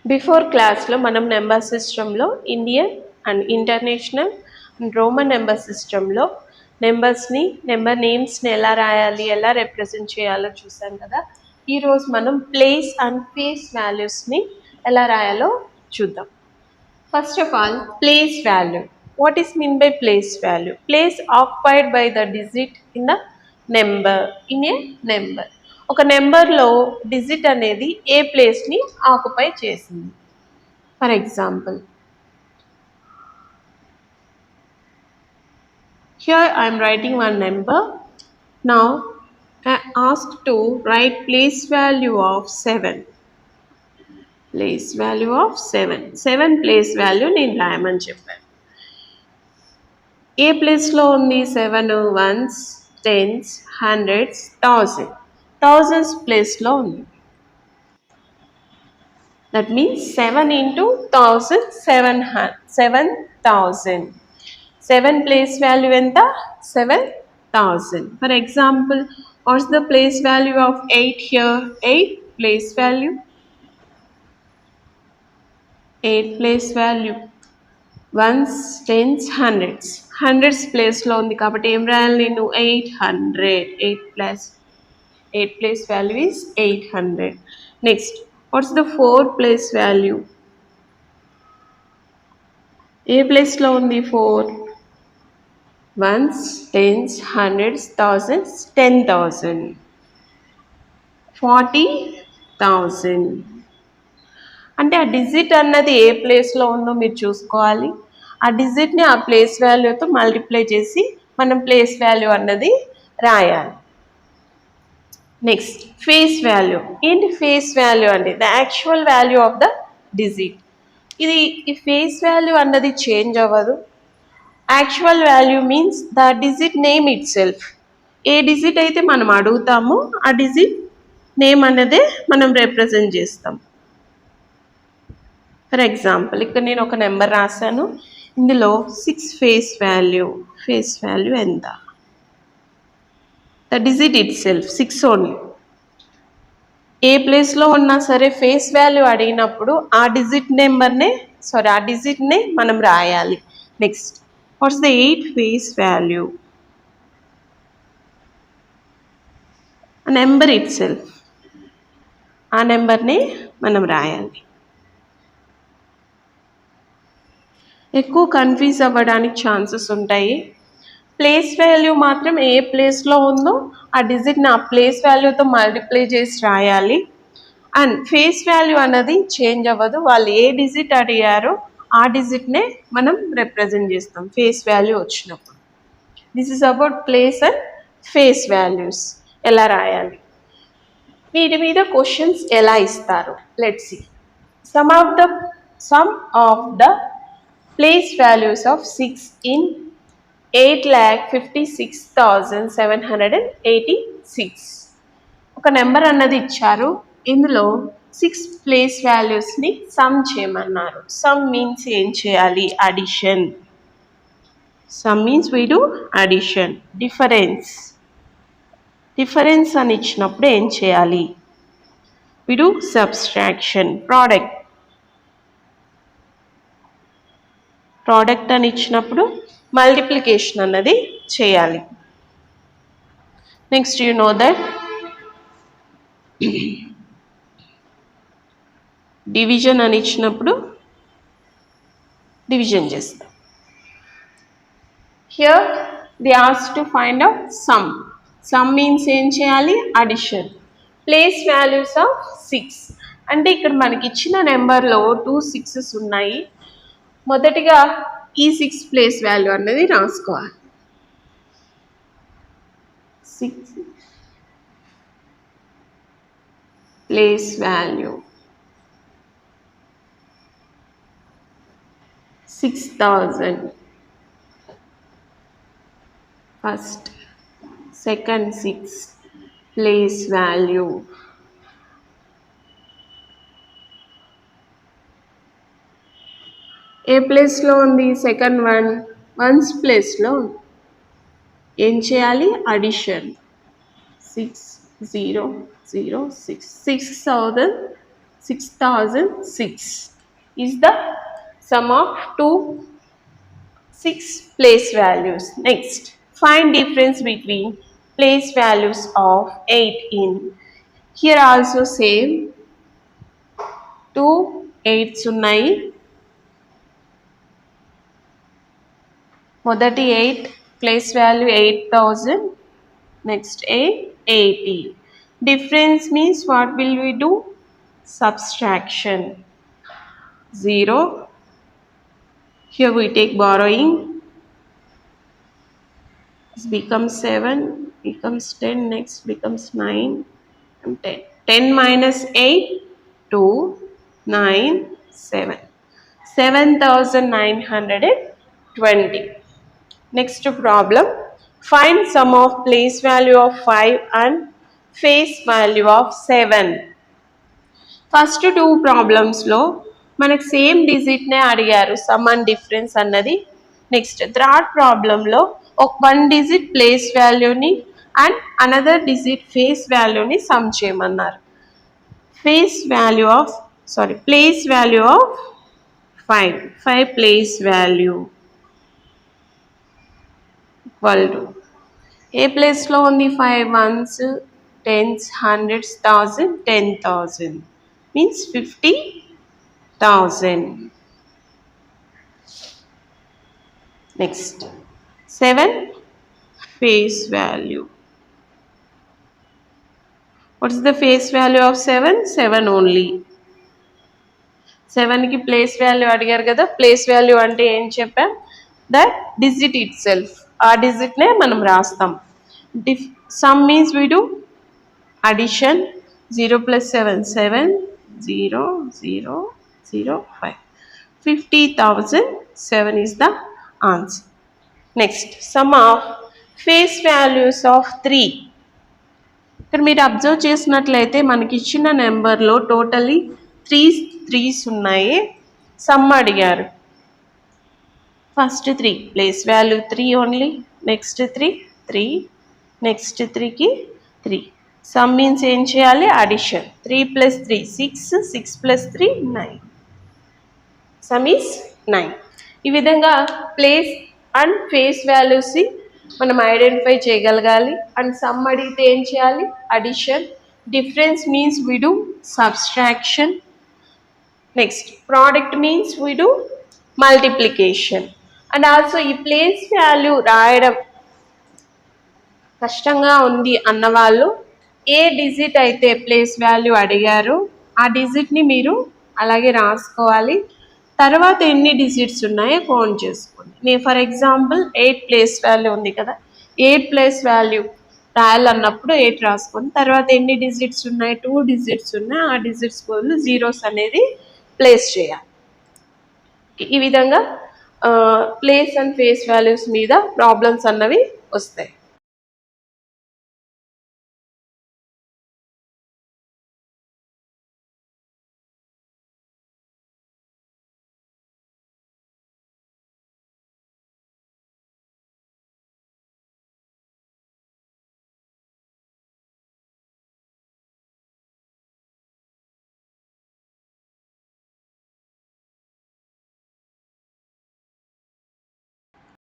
Before క్లాస్లో మనం number సిస్టంలో Indian and international and Roman number సిస్టంలో నెంబర్ నేమ్స్ని ఎలా రాయాలి, ఎలా రిప్రజెంట్ చేయాలో చూసాం కదా. ఈరోజు మనం ప్లేస్ అండ్ ఫేస్ వాల్యూస్ని ఎలా రాయాలో చూద్దాం. First of all, place value. What is mean by place value? Place occupied by the digit in the number. In a number. ఒక నెంబర్లో డిజిట్ అనేది ఏ ప్లేస్ని ఆక్యుపై చేసింది. For example, here I am writing one number. Now I am asked to write place value of 7. Place value of 7. 7 place value నేను రాయమని చెప్పాను. ఏ ప్లేస్లో ఉంది? 7 వన్స్, టెన్స్, హండ్రెడ్స్, థౌజండ్స్ ప్లేస్లో ఉంది. That means 7 into 1000, 7,000. 7 place value ఎంత? 7,000. For example, what's the place value of 8 here? 8 place value. 8 place value. Ones, tens, hundreds ప్లేస్లో ఉంది కాబట్టి ఏం రాయాలి నేను? 800. 8 place value is 800. Next, what's the 4 place value? ఏ ప్లేస్లో ఉంది 4? Ones, tens, hundreds, thousands, 10,000. 40,000. అంటే ఆ డిజిట్ అన్నది ఏ ప్లేస్లో ఉందో మీరు చూసుకోవాలి. ఆ డిజిట్ని ఆ ప్లేస్ వాల్యూతో మల్టిప్లై చేసి మనం ప్లేస్ వాల్యూ అన్నది రాయాలి. Next, face value. ఏంటి ఫేస్ వాల్యూ అంటే? The actual value of the digit. ఈ ఫేస్ వాల్యూ అన్నది చేంజ్ అవ్వదు. Actual value means the digit name it self. A digit అయితే మనం అడుగుతామో ఆ డిజిట్ నేమ్ అన్నదే మనం రిప్రజెంట్ చేస్తాం. ఫర్ ఎగ్జాంపుల్, ఇక్కడ నేను ఒక నెంబర్ రాశాను. ఇందులో 6 ఫేస్ వాల్యూ ఎంత? The digit itself 6 only. ఏ ప్లేస్లో ఉన్నా సరే ఫేస్ వాల్యూ అడిగినప్పుడు ఆ డిజిట్నే మనం రాయాలి. Next, what's the 8 face value? Number it self. ఆ నెంబర్ని మనం రాయాలి. ఎక్కువ కన్ఫ్యూజ్ అవ్వడానికి ఛాన్సెస్ ఉంటాయి. ప్లేస్ వాల్యూ మాత్రం ఏ ప్లేస్లో ఉందో ఆ డిజిట్ని ఆ ప్లేస్ వాల్యూతో మల్టిప్లై చేసి రాయాలి. అండ్ ఫేస్ వాల్యూ అన్నది చేంజ్ అవ్వదు. వాళ్ళు ఏ డిజిట్ అడిగారో ఆ డిజిట్నే మనం రిప్రజెంట్ చేస్తాం ఫేస్ వాల్యూ వచ్చినప్పుడు. This is about place and face values ఎలా రాయాలి. వీటి మీద క్వశ్చన్స్ ఎలా ఇస్తారు? Let's see. Some of the place values of 6 in 8,56,786. ఒక నెంబర్ అన్నది ఇచ్చారు. ఇందులో 6 ప్లేస్ వాల్యూస్ని సమ్ చేయమన్నారు. సమ్ మీన్స్ ఏం చేయాలి? Addition. Some means we do addition. Difference అని ఇచ్చినప్పుడు ఏం చేయాలి? We do subtraction. ప్రోడక్ట్ అని ఇచ్చినప్పుడు మల్టిప్లికేషన్ అన్నది చేయాలి. Next, you know that division అని ఇచ్చినప్పుడు డివిజన్ చేస్తాం. Here they ask to find out some means ఏం చేయాలి? అడిషన్. ప్లేస్ వాల్యూస్ ఆఫ్ 6 అంటే ఇక్కడ మనకి ఇచ్చిన నెంబర్లో 2 6s ఉన్నాయి. మొదటిగా ఈ 6 ప్లేస్ వాల్యూ అన్నది రాసుకోవాలి. 6 place value 6,000. First, second 6 place value. ఏ ప్లేస్లో ఉంది? సెకండ్ వన్స్ ప్లేస్లో ఉంది. ఏం చేయాలి? Addition. 6,006. 6,006 6006 is the sum of two 6 place values. Next, find difference between place values of 8 in. Here also same, two 8s ఉన్నాయి. మొదటి 8 place value 8000. Next 8 80. Difference means what will we do? Subtraction. 0. Here we take borrowing. This becomes 7, becomes 10, next becomes 9 and 10. 10 minus 8, 2, 9, 7. 7920. Next problem. Find sum of place value of 5 and face value of 7. First two ప్రాబ్లమ్స్లో మనకు same డిజిట్నే అడిగారు sum and difference అన్నది. Next third ప్రాబ్లంలో ఒక 1 digit place వాల్యూని అండ్ another digit face వాల్యూని సమ్ చేయమన్నారు. Place value of 5 place value equal to ఏ ప్లేస్లో ఉంది 5 ones, 10s, 100s, 1000, 10,000 means 50,000. Next 7 face value. What is the face value of 7? 7 only. 7 కి ప్లేస్ వాల్యూ అడిగారు కదా. ప్లేస్ వాల్యూ అంటే ఏం చెప్పాం? దట్ డిజిట్ ఇట్ సెల్ఫ్, ఆ డిజిట్నే మనం రాస్తాం. Some means we do addition. 0 plus 7 7, 0 0 0 5. 50,000. 7 is the answer. Next, sum of face values of 3. ఇక్కడ మీరు అబ్జర్వ్ చేసినట్లయితే మనకి ఇచ్చిన నెంబర్లో టోటలీ 3s ఉన్నాయి. సమ్ అడిగారు. First 3 place value 3 only. Next 3 next 3కి 3. సమ్ మీన్స్ ఏం చేయాలి? Addition. 3 plus 3 6, 6 plus 3 9. Sum is 9. ఈ విధంగా ప్లేస్ అండ్ ఫేస్ వాల్యూస్ మనం ఐడెంటిఫై చేయగలగాలి. అండ్ సమ్ అడిగితే ఏం చేయాలి? Addition. Difference means we do subtraction. Next product means we do multiplication. And also ఈ ప్లేస్ వాల్యూ రాయడం కష్టంగా ఉంది అన్నవాళ్ళు ఏ డిజిట్ అయితే ప్లేస్ వాల్యూ అడిగారో ఆ డిజిట్ని మీరు అలాగే రాసుకోవాలి. తర్వాత ఎన్ని డిజిట్స్ ఉన్నాయో కౌంట్ చేసుకోండి. నేను ఫర్ ఎగ్జాంపుల్ 8 ప్లేస్ వాల్యూ ఉంది కదా, 8 ప్లేస్ వాల్యూ రాయాలన్నప్పుడు 8 రాసుకొని తర్వాత ఎన్ని డిజిట్స్ ఉన్నాయి? 2 డిజిట్స్ ఉన్నాయి. ఆ డిజిట్స్ బదులు జీరోస్ అనేది ప్లేస్ చేయాలి. ఈ విధంగా ప్లేస్ అండ్ ఫేస్ వాల్యూస్ మీద ప్రాబ్లమ్స్ అన్నవి వస్తాయి.